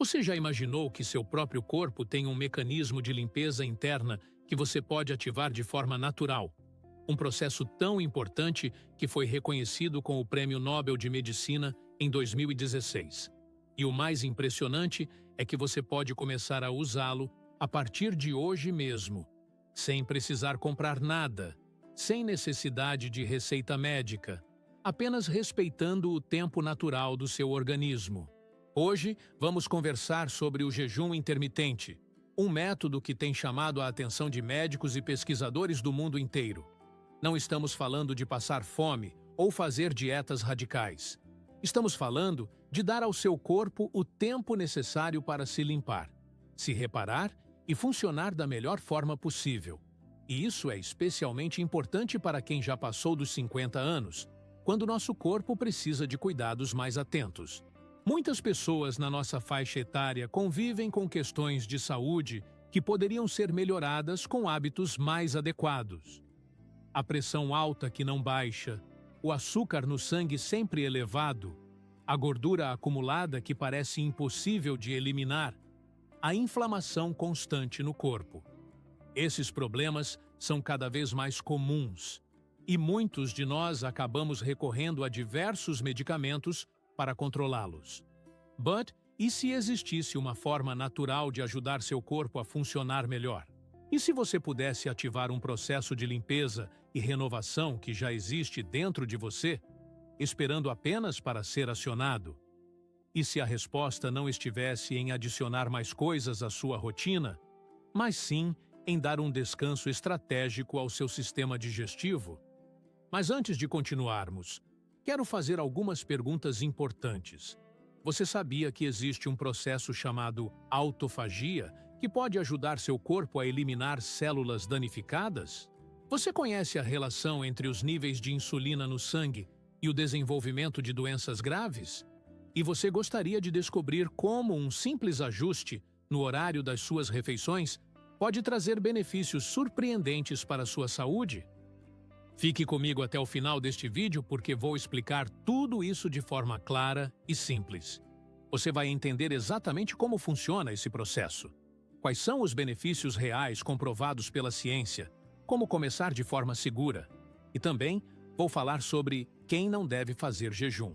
Você já imaginou que seu próprio corpo tem um mecanismo de limpeza interna que você pode ativar de forma natural? Um processo tão importante que foi reconhecido com o Prêmio Nobel de Medicina em 2016. E o mais impressionante é que você pode começar a usá-lo a partir de hoje mesmo, sem precisar comprar nada, sem necessidade de receita médica, apenas respeitando o tempo natural do seu organismo. Hoje, vamos conversar sobre o jejum intermitente, um método que tem chamado a atenção de médicos e pesquisadores do mundo inteiro. Não estamos falando de passar fome ou fazer dietas radicais. Estamos falando de dar ao seu corpo o tempo necessário para se limpar, se reparar e funcionar da melhor forma possível. E isso é especialmente importante para quem já passou dos 50 anos, quando nosso corpo precisa de cuidados mais atentos. Muitas pessoas na nossa faixa etária convivem com questões de saúde que poderiam ser melhoradas com hábitos mais adequados. A pressão alta que não baixa, o açúcar no sangue sempre elevado, a gordura acumulada que parece impossível de eliminar, a inflamação constante no corpo. Esses problemas são cada vez mais comuns e muitos de nós acabamos recorrendo a diversos medicamentos para controlá-los. E se existisse uma forma natural de ajudar seu corpo a funcionar melhor? E se você pudesse ativar um processo de limpeza e renovação que já existe dentro de você, esperando apenas para ser acionado? E se a resposta não estivesse em adicionar mais coisas à sua rotina, mas sim em dar um descanso estratégico ao seu sistema digestivo? Mas antes de continuarmos, quero fazer algumas perguntas importantes. Você sabia que existe um processo chamado autofagia que pode ajudar seu corpo a eliminar células danificadas? Você conhece a relação entre os níveis de insulina no sangue e o desenvolvimento de doenças graves? E você gostaria de descobrir como um simples ajuste no horário das suas refeições pode trazer benefícios surpreendentes para a sua saúde? Fique comigo até o final deste vídeo porque vou explicar tudo isso de forma clara e simples. Você vai entender exatamente como funciona esse processo, quais são os benefícios reais comprovados pela ciência, como começar de forma segura, e também vou falar sobre quem não deve fazer jejum.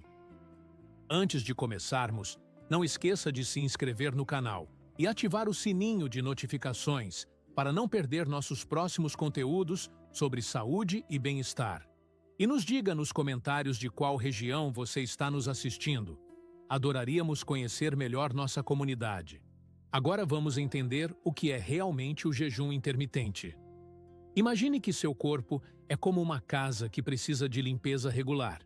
Antes de começarmos, não esqueça de se inscrever no canal e ativar o sininho de notificações para não perder nossos próximos conteúdos sobre saúde e bem-estar. E nos diga nos comentários de qual região você está nos assistindo. Adoraríamos conhecer melhor nossa comunidade. Agora vamos entender o que é realmente o jejum intermitente. Imagine que seu corpo é como uma casa que precisa de limpeza regular.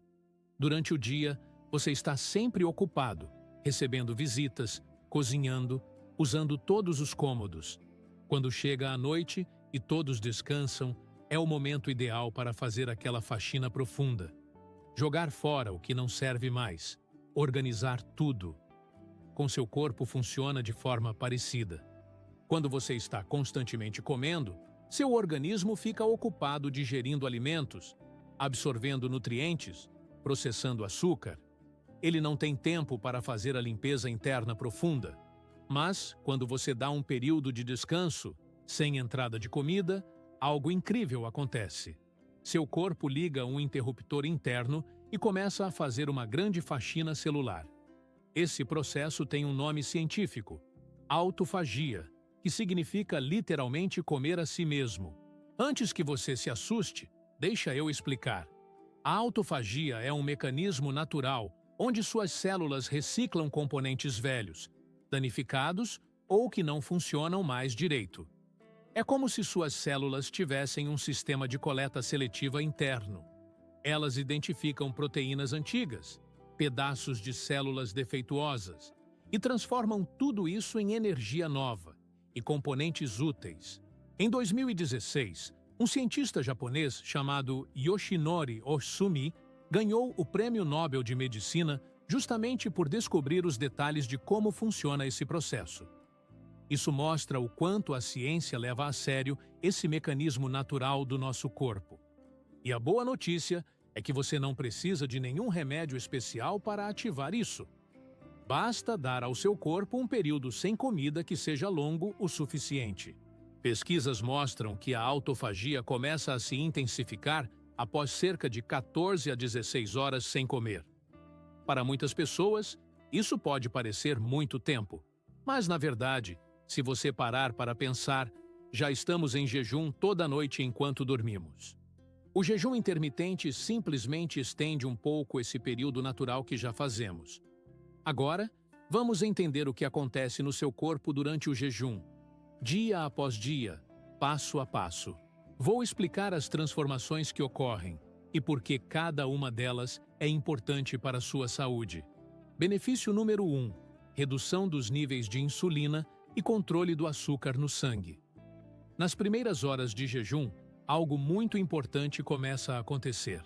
Durante o dia, você está sempre ocupado, recebendo visitas, cozinhando, usando todos os cômodos. Quando chega a noite e todos descansam, é o momento ideal para fazer aquela faxina profunda. Jogar fora o que não serve mais. Organizar tudo. Com seu corpo funciona de forma parecida. Quando você está constantemente comendo, seu organismo fica ocupado digerindo alimentos, absorvendo nutrientes, processando açúcar. Ele não tem tempo para fazer a limpeza interna profunda. Mas, quando você dá um período de descanso, sem entrada de comida, algo incrível acontece. Seu corpo liga um interruptor interno e começa a fazer uma grande faxina celular. Esse processo tem um nome científico, autofagia, que significa literalmente comer a si mesmo. Antes que você se assuste, deixa eu explicar. A autofagia é um mecanismo natural onde suas células reciclam componentes velhos, danificados ou que não funcionam mais direito. É como se suas células tivessem um sistema de coleta seletiva interno. Elas identificam proteínas antigas, pedaços de células defeituosas e transformam tudo isso em energia nova e componentes úteis. Em 2016, um cientista japonês chamado Yoshinori Ohsumi ganhou o Prêmio Nobel de Medicina justamente por descobrir os detalhes de como funciona esse processo. Isso mostra o quanto a ciência leva a sério esse mecanismo natural do nosso corpo. E a boa notícia é que você não precisa de nenhum remédio especial para ativar isso. Basta dar ao seu corpo um período sem comida que seja longo o suficiente. Pesquisas mostram que a autofagia começa a se intensificar após cerca de 14 a 16 horas sem comer. Para muitas pessoas, isso pode parecer muito tempo, mas na verdade, se você parar para pensar, já estamos em jejum toda noite enquanto dormimos. O jejum intermitente simplesmente estende um pouco esse período natural que já fazemos. Agora, vamos entender o que acontece no seu corpo durante o jejum, dia após dia, passo a passo. Vou explicar as transformações que ocorrem e por que cada uma delas é importante para a sua saúde. Benefício número 1: redução dos níveis de insulina e controle do açúcar no sangue. Nas primeiras horas de jejum, algo muito importante começa a acontecer.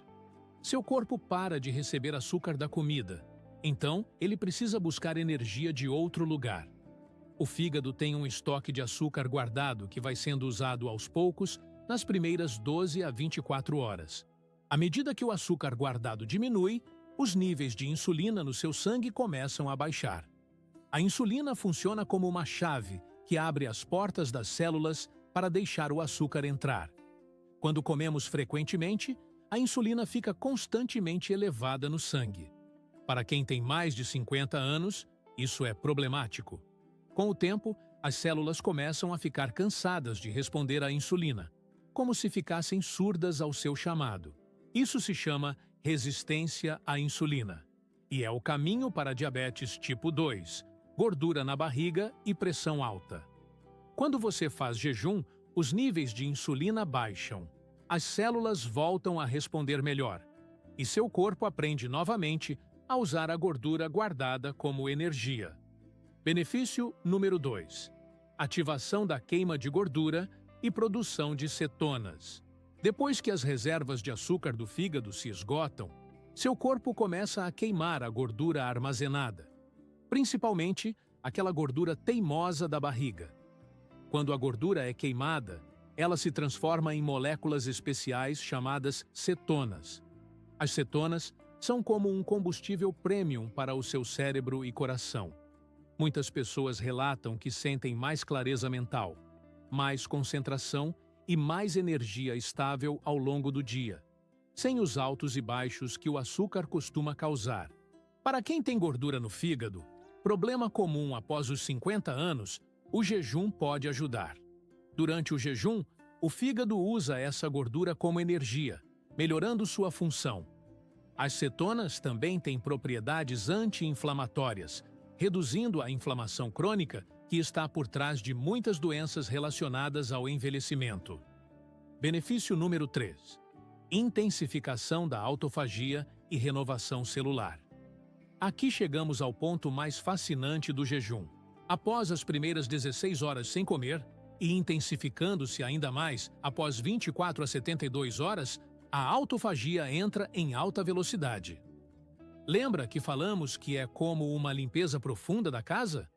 Seu corpo para de receber açúcar da comida, então ele precisa buscar energia de outro lugar. O fígado tem um estoque de açúcar guardado que vai sendo usado aos poucos nas primeiras 12 a 24 horas. À medida que o açúcar guardado diminui, os níveis de insulina no seu sangue começam a baixar. A insulina funciona como uma chave que abre as portas das células para deixar o açúcar entrar. Quando comemos frequentemente, a insulina fica constantemente elevada no sangue. Para quem tem mais de 50 anos, isso é problemático. Com o tempo, as células começam a ficar cansadas de responder à insulina, como se ficassem surdas ao seu chamado. Isso se chama resistência à insulina, e é o caminho para diabetes tipo 2, gordura na barriga e pressão alta. Quando você faz jejum, os níveis de insulina baixam, as células voltam a responder melhor, e seu corpo aprende novamente a usar a gordura guardada como energia. Benefício número 2: ativação da queima de gordura e produção de cetonas. Depois que as reservas de açúcar do fígado se esgotam, seu corpo começa a queimar a gordura armazenada, principalmente aquela gordura teimosa da barriga. Quando a gordura é queimada, ela se transforma em moléculas especiais chamadas cetonas. As cetonas são como um combustível premium para o seu cérebro e coração. Muitas pessoas relatam que sentem mais clareza mental, mais concentração e mais energia estável ao longo do dia, sem os altos e baixos que o açúcar costuma causar. Para quem tem gordura no fígado, problema comum após os 50 anos, o jejum pode ajudar. Durante o jejum, o fígado usa essa gordura como energia, melhorando sua função. As cetonas também têm propriedades anti-inflamatórias, reduzindo a inflamação crônica que está por trás de muitas doenças relacionadas ao envelhecimento. Benefício número 3: intensificação da autofagia e renovação celular. Aqui chegamos ao ponto mais fascinante do jejum. Após as primeiras 16 horas sem comer, e intensificando-se ainda mais após 24 a 72 horas, a autofagia entra em alta velocidade. Lembra que falamos que é como uma limpeza profunda da casa?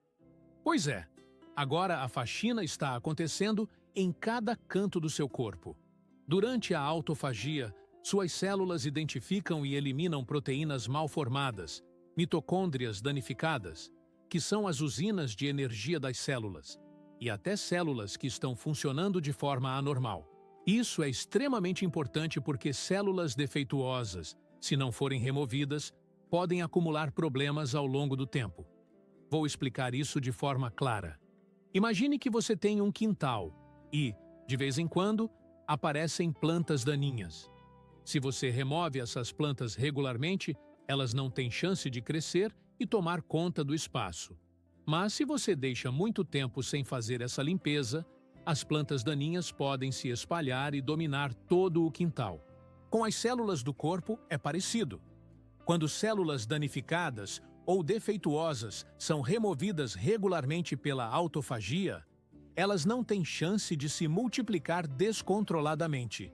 Pois é, agora a faxina está acontecendo em cada canto do seu corpo. Durante a autofagia, suas células identificam e eliminam proteínas mal formadas, mitocôndrias danificadas, que são as usinas de energia das células, e até células que estão funcionando de forma anormal. Isso é extremamente importante porque células defeituosas, se não forem removidas, podem acumular problemas ao longo do tempo. Vou explicar isso de forma clara. Imagine que você tem um quintal e, de vez em quando, aparecem plantas daninhas. Se você remove essas plantas regularmente, elas não têm chance de crescer e tomar conta do espaço. Mas se você deixa muito tempo sem fazer essa limpeza, as plantas daninhas podem se espalhar e dominar todo o quintal. Com as células do corpo é parecido. Quando células danificadas ou defeituosas são removidas regularmente pela autofagia, elas não têm chance de se multiplicar descontroladamente.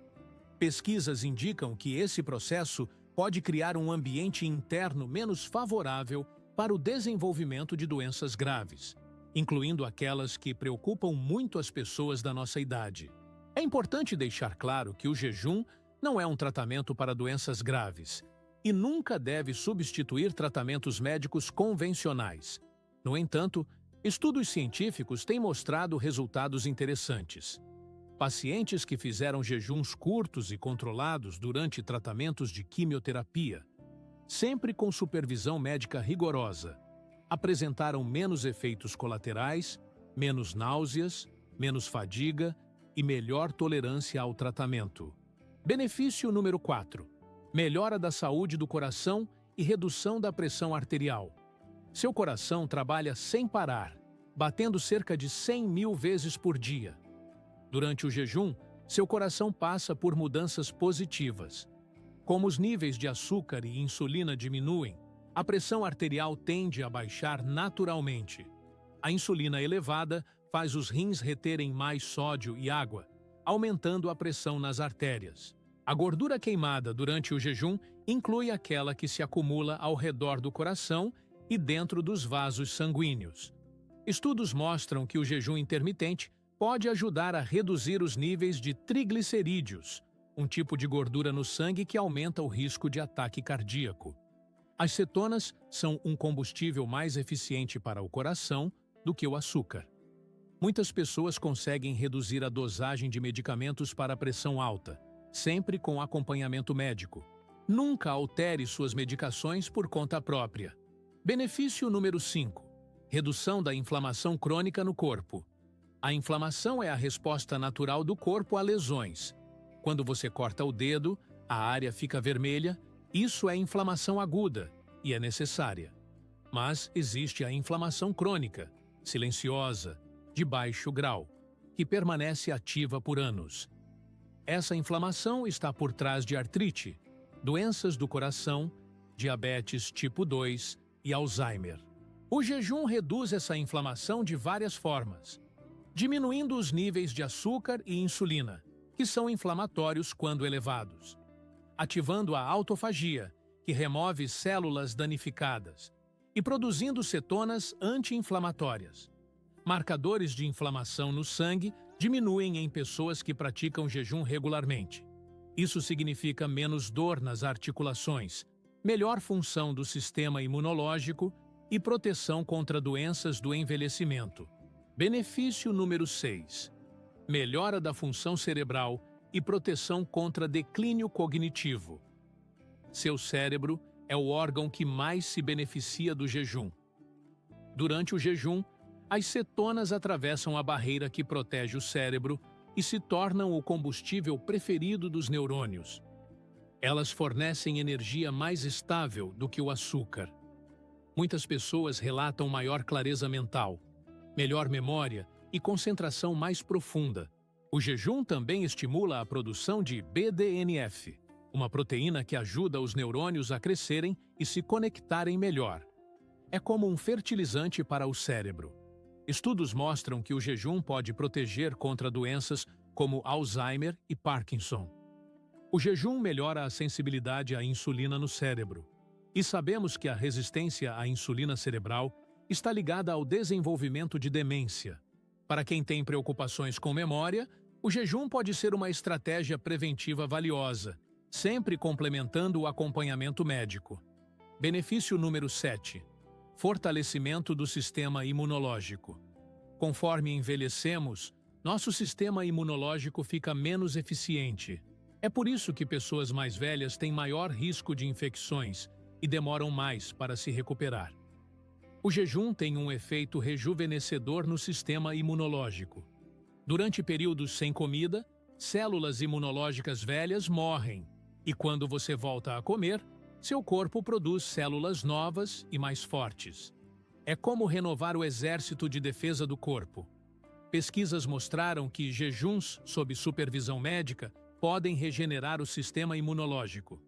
Pesquisas indicam que esse processo pode criar um ambiente interno menos favorável para o desenvolvimento de doenças graves, incluindo aquelas que preocupam muito as pessoas da nossa idade. É importante deixar claro que o jejum não é um tratamento para doenças graves, e nunca deve substituir tratamentos médicos convencionais. No entanto, estudos científicos têm mostrado resultados interessantes. Pacientes que fizeram jejuns curtos e controlados durante tratamentos de quimioterapia, sempre com supervisão médica rigorosa, apresentaram menos efeitos colaterais, menos náuseas, menos fadiga e melhor tolerância ao tratamento. Benefício número 4. Melhora da saúde do coração e redução da pressão arterial. Seu coração trabalha sem parar, batendo cerca de 100.000 vezes por dia. Durante o jejum, seu coração passa por mudanças positivas. Como os níveis de açúcar e insulina diminuem, a pressão arterial tende a baixar naturalmente. A insulina elevada faz os rins reterem mais sódio e água, aumentando a pressão nas artérias. A gordura queimada durante o jejum inclui aquela que se acumula ao redor do coração e dentro dos vasos sanguíneos. Estudos mostram que o jejum intermitente pode ajudar a reduzir os níveis de triglicerídeos, um tipo de gordura no sangue que aumenta o risco de ataque cardíaco. As cetonas são um combustível mais eficiente para o coração do que o açúcar. Muitas pessoas conseguem reduzir a dosagem de medicamentos para a pressão alta, sempre com acompanhamento médico. Nunca altere suas medicações por conta própria. Benefício número 5. Redução da inflamação crônica no corpo. A inflamação é a resposta natural do corpo a lesões. Quando você corta o dedo, a área fica vermelha, isso é inflamação aguda e é necessária. Mas existe a inflamação crônica, silenciosa, de baixo grau, que permanece ativa por anos. Essa inflamação está por trás de artrite, doenças do coração, diabetes tipo 2 e Alzheimer. O jejum reduz essa inflamação de várias formas, diminuindo os níveis de açúcar e insulina, que são inflamatórios quando elevados, ativando a autofagia, que remove células danificadas, e produzindo cetonas anti-inflamatórias. Marcadores de inflamação no sangue diminuem em pessoas que praticam jejum regularmente. Isso significa menos dor nas articulações, melhor função do sistema imunológico e proteção contra doenças do envelhecimento. Benefício número 6. Melhora da função cerebral e proteção contra declínio cognitivo. Seu cérebro é o órgão que mais se beneficia do jejum. Durante o jejum, as cetonas atravessam a barreira que protege o cérebro e se tornam o combustível preferido dos neurônios. Elas fornecem energia mais estável do que o açúcar. Muitas pessoas relatam maior clareza mental, melhor memória e concentração mais profunda. O jejum também estimula a produção de BDNF, uma proteína que ajuda os neurônios a crescerem e se conectarem melhor. É como um fertilizante para o cérebro. Estudos mostram que o jejum pode proteger contra doenças como Alzheimer e Parkinson. O jejum melhora a sensibilidade à insulina no cérebro. E sabemos que a resistência à insulina cerebral está ligada ao desenvolvimento de demência. Para quem tem preocupações com memória, o jejum pode ser uma estratégia preventiva valiosa, sempre complementando o acompanhamento médico. Benefício número 7. Fortalecimento do sistema imunológico. Conforme envelhecemos, nosso sistema imunológico fica menos eficiente. É por isso que pessoas mais velhas têm maior risco de infecções e demoram mais para se recuperar. O jejum tem um efeito rejuvenescedor no sistema imunológico. Durante períodos sem comida, células imunológicas velhas morrem, e quando você volta a comer, seu corpo produz células novas e mais fortes. É como renovar o exército de defesa do corpo. Pesquisas mostraram que jejuns sob supervisão médica podem regenerar o sistema imunológico.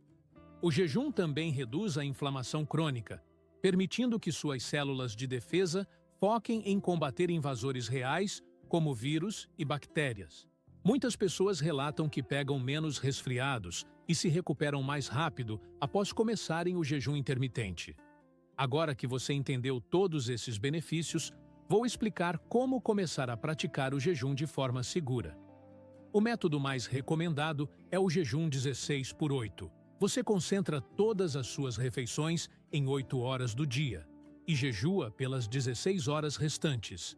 O jejum também reduz a inflamação crônica, permitindo que suas células de defesa foquem em combater invasores reais, como vírus e bactérias. Muitas pessoas relatam que pegam menos resfriados e se recuperam mais rápido após começarem o jejum intermitente. Agora que você entendeu todos esses benefícios, vou explicar como começar a praticar o jejum de forma segura. O método mais recomendado é o jejum 16 por 8. Você concentra todas as suas refeições em 8 horas do dia e jejua pelas 16 horas restantes.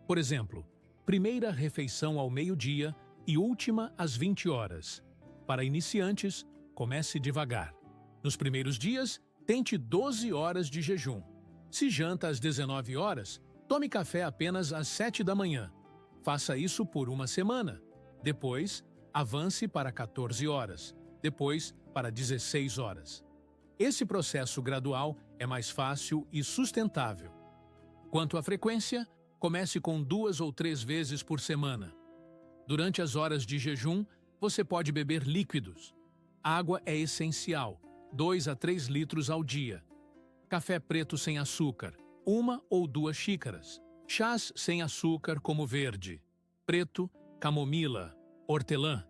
Por exemplo, primeira refeição ao meio-dia e última às 20 horas. Para iniciantes, comece devagar. Nos primeiros dias, tente 12 horas de jejum. Se janta às 19 horas, tome café apenas às 7 da manhã. Faça isso por uma semana. Depois, avance para 14 horas. Depois, para 16 horas. Esse processo gradual é mais fácil e sustentável. Quanto à frequência, comece com 2 ou 3 vezes por semana. Durante as horas de jejum, você pode beber líquidos. Água é essencial, 2 a 3 litros ao dia. Café preto sem açúcar, 1 ou 2 xícaras. Chás sem açúcar como verde, preto, camomila, hortelã.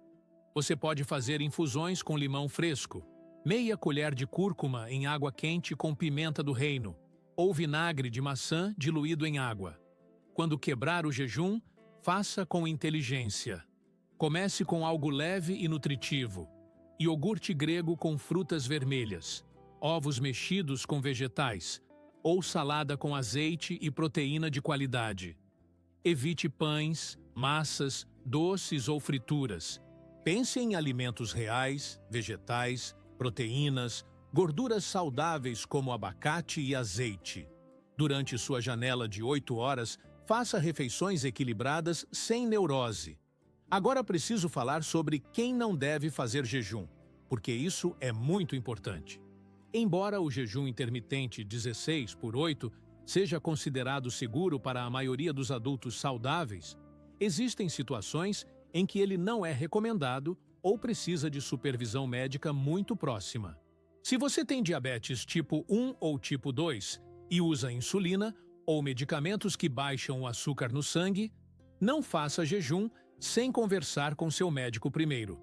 Você pode fazer infusões com limão fresco, meia colher de cúrcuma em água quente com pimenta do reino, ou vinagre de maçã diluído em água. Quando quebrar o jejum, faça com inteligência. Comece com algo leve e nutritivo. Iogurte grego com frutas vermelhas, ovos mexidos com vegetais, ou salada com azeite e proteína de qualidade. Evite pães, massas, doces ou frituras. Pense em alimentos reais, vegetais, proteínas, gorduras saudáveis como abacate e azeite. Durante sua janela de 8 horas, faça refeições equilibradas sem neurose. Agora preciso falar sobre quem não deve fazer jejum, porque isso é muito importante. Embora o jejum intermitente 16/8 seja considerado seguro para a maioria dos adultos saudáveis, existem situações em que ele não é recomendado ou precisa de supervisão médica muito próxima. Se você tem diabetes tipo 1 ou tipo 2 e usa insulina ou medicamentos que baixam o açúcar no sangue, não faça jejum sem conversar com seu médico primeiro.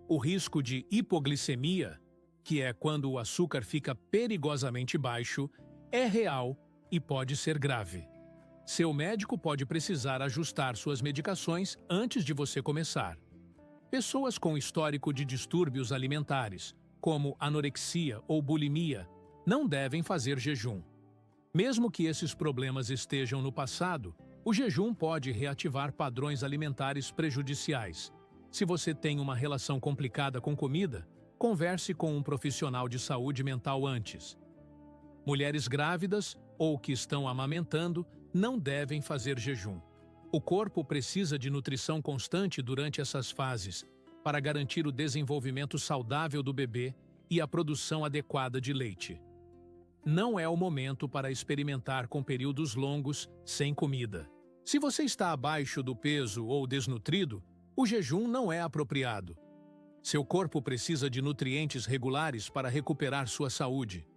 O risco de hipoglicemia, que é quando o açúcar fica perigosamente baixo, é real e pode ser grave. Seu médico pode precisar ajustar suas medicações antes de você começar. Pessoas com histórico de distúrbios alimentares, como anorexia ou bulimia, não devem fazer jejum. Mesmo que esses problemas estejam no passado, o jejum pode reativar padrões alimentares prejudiciais. Se você tem uma relação complicada com comida, converse com um profissional de saúde mental antes. Mulheres grávidas ou que estão amamentando não devem fazer jejum. O corpo precisa de nutrição constante durante essas fases para garantir o desenvolvimento saudável do bebê e a produção adequada de leite. Não é o momento para experimentar com períodos longos sem comida. Se você está abaixo do peso ou desnutrido, o jejum não é apropriado. Seu corpo precisa de nutrientes regulares para recuperar sua saúde.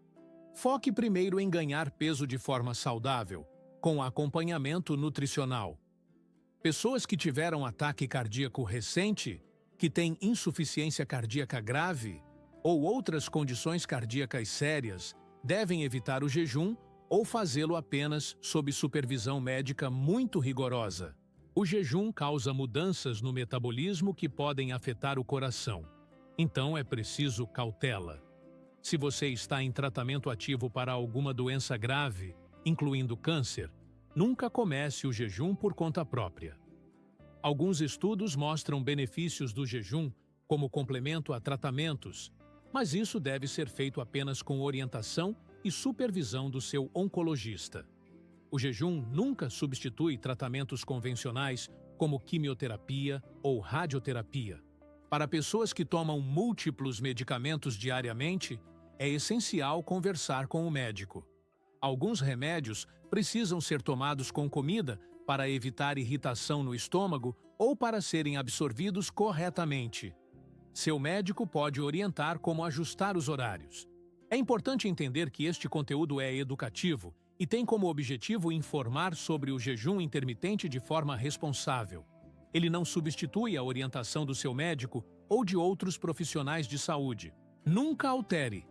Foque primeiro em ganhar peso de forma saudável, com acompanhamento nutricional. Pessoas que tiveram ataque cardíaco recente, que têm insuficiência cardíaca grave ou outras condições cardíacas sérias, devem evitar o jejum ou fazê-lo apenas sob supervisão médica muito rigorosa. O jejum causa mudanças no metabolismo que podem afetar o coração. Então é preciso cautela. Se você está em tratamento ativo para alguma doença grave, incluindo câncer, nunca comece o jejum por conta própria. Alguns estudos mostram benefícios do jejum como complemento a tratamentos, mas isso deve ser feito apenas com orientação e supervisão do seu oncologista. O jejum nunca substitui tratamentos convencionais como quimioterapia ou radioterapia. Para pessoas que tomam múltiplos medicamentos diariamente, é essencial conversar com o médico. Alguns remédios precisam ser tomados com comida para evitar irritação no estômago ou para serem absorvidos corretamente. Seu médico pode orientar como ajustar os horários. É importante entender que este conteúdo é educativo e tem como objetivo informar sobre o jejum intermitente de forma responsável. Ele não substitui a orientação do seu médico ou de outros profissionais de saúde. Nunca altere,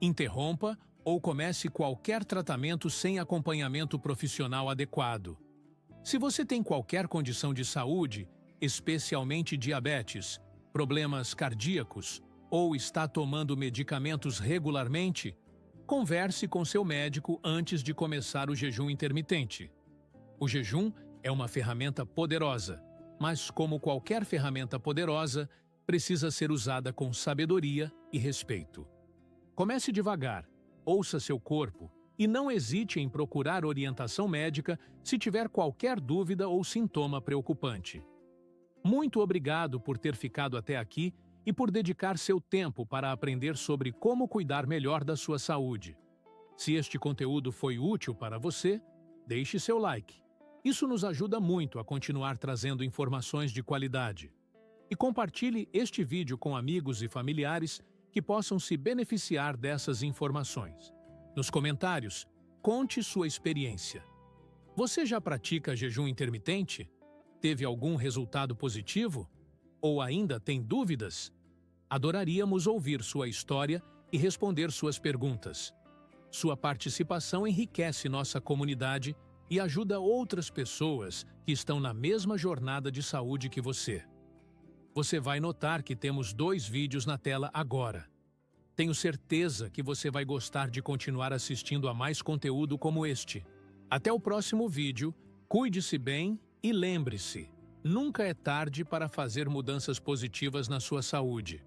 interrompa ou comece qualquer tratamento sem acompanhamento profissional adequado. Se você tem qualquer condição de saúde, especialmente diabetes, problemas cardíacos ou está tomando medicamentos regularmente, converse com seu médico antes de começar o jejum intermitente. O jejum é uma ferramenta poderosa, mas como qualquer ferramenta poderosa, precisa ser usada com sabedoria e respeito. Comece devagar, ouça seu corpo e não hesite em procurar orientação médica se tiver qualquer dúvida ou sintoma preocupante. Muito obrigado por ter ficado até aqui e por dedicar seu tempo para aprender sobre como cuidar melhor da sua saúde. Se este conteúdo foi útil para você, deixe seu like. Isso nos ajuda muito a continuar trazendo informações de qualidade. E compartilhe este vídeo com amigos e familiares que possam se beneficiar dessas informações. Nos comentários, conte sua experiência. Você já pratica jejum intermitente? Teve algum resultado positivo? Ou ainda tem dúvidas? Adoraríamos ouvir sua história e responder suas perguntas. Sua participação enriquece nossa comunidade e ajuda outras pessoas que estão na mesma jornada de saúde que você. Você vai notar que temos 2 vídeos na tela agora. Tenho certeza que você vai gostar de continuar assistindo a mais conteúdo como este. Até o próximo vídeo, cuide-se bem e lembre-se, nunca é tarde para fazer mudanças positivas na sua saúde.